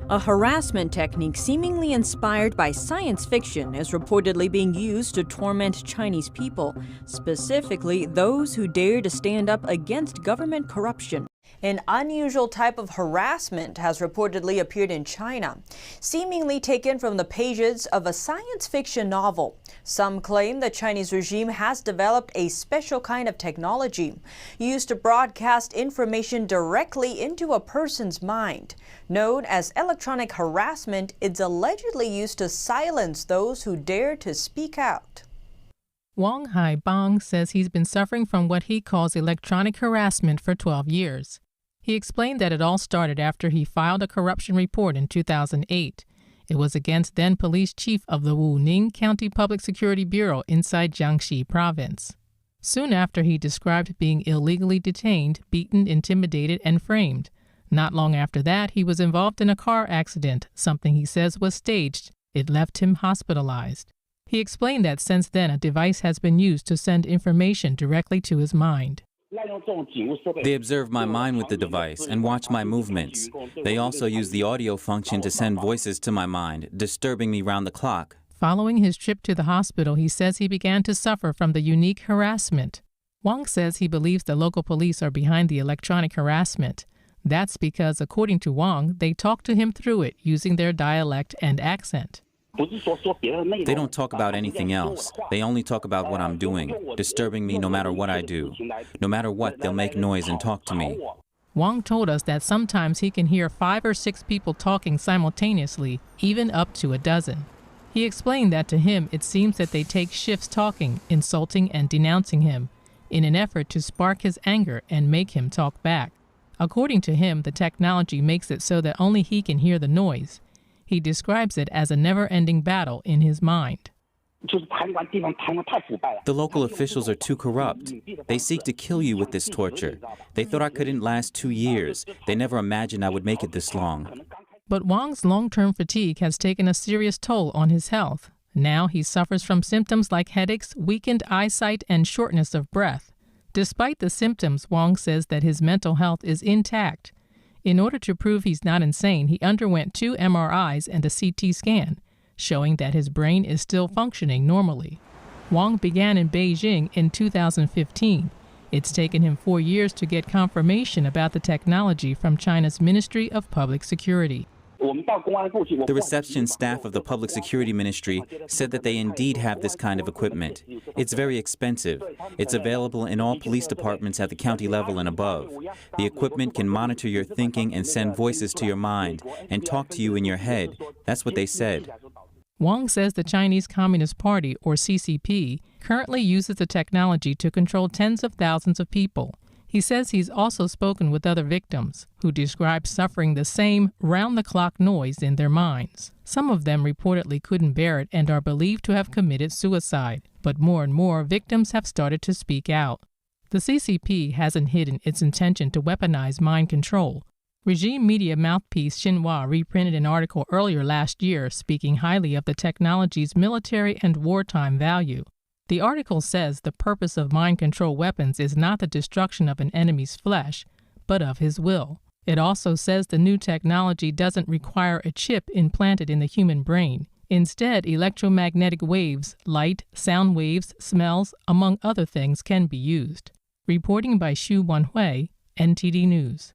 A harassment technique seemingly inspired by science fiction is reportedly being used to torment Chinese people, specifically those who dare to stand up against government corruption. An unusual type of harassment has reportedly appeared in China, seemingly taken from the pages of a science fiction novel. Some claim the Chinese regime has developed a special kind of technology used to broadcast information directly into a person's mind. Known as electronic harassment, it's allegedly used to silence those who dare to speak out. Wang Haibang says he's been suffering from what he calls electronic harassment for 12 years. He explained that it all started after he filed a corruption report in 2008. It was against then police chief of the Wuning County Public Security Bureau inside Jiangxi province. Soon after, he described being illegally detained, beaten, intimidated, and framed. Not long after that, he was involved in a car accident, something he says was staged. It left him hospitalized. He explained that since then, a device has been used to send information directly to his mind. They observe my mind with the device and watch my movements. They also use the audio function to send voices to my mind, disturbing me round the clock. Following his trip to the hospital, he says he began to suffer from the unique harassment. Wang says he believes the local police are behind the electronic harassment. That's because, according to Wang, they talk to him through it using their dialect and accent. They don't talk about anything else. They only talk about what I'm doing, disturbing me no matter what I do. No matter what, they'll make noise and talk to me. Wang told us that sometimes he can hear 5 or 6 people talking simultaneously, even up to a dozen. He explained that to him it seems that they take shifts talking, insulting, and denouncing him, in an effort to spark his anger and make him talk back. According to him, the technology makes it so that only he can hear the noise. He describes it as a never-ending battle in his mind. The local officials are too corrupt. They seek to kill you with this torture. They thought I couldn't last 2 years. They never imagined I would make it this long. But Wang's long-term fatigue has taken a serious toll on his health. Now he suffers from symptoms like headaches, weakened eyesight, and shortness of breath. Despite the symptoms, Wang says that his mental health is intact. In order to prove he's not insane, he underwent 2 MRIs and a CT scan, showing that his brain is still functioning normally. Wang began in Beijing in 2015. It's taken him 4 years to get confirmation about the technology from China's Ministry of Public Security. The reception staff of the Public Security Ministry said that they indeed have this kind of equipment. It's very expensive. It's available in all police departments at the county level and above. The equipment can monitor your thinking and send voices to your mind and talk to you in your head. That's what they said. Wang says the Chinese Communist Party, or CCP, currently uses the technology to control tens of thousands of people. He says he's also spoken with other victims who describe suffering the same round-the-clock noise in their minds. Some of them reportedly couldn't bear it and are believed to have committed suicide. But more and more victims have started to speak out. The CCP hasn't hidden its intention to weaponize mind control. Regime media mouthpiece Xinhua reprinted an article earlier last year speaking highly of the technology's military and wartime value. The article says the purpose of mind control weapons is not the destruction of an enemy's flesh, but of his will. It also says the new technology doesn't require a chip implanted in the human brain. Instead, electromagnetic waves, light, sound waves, smells, among other things, can be used. Reporting by Xu Wanhui, NTD News.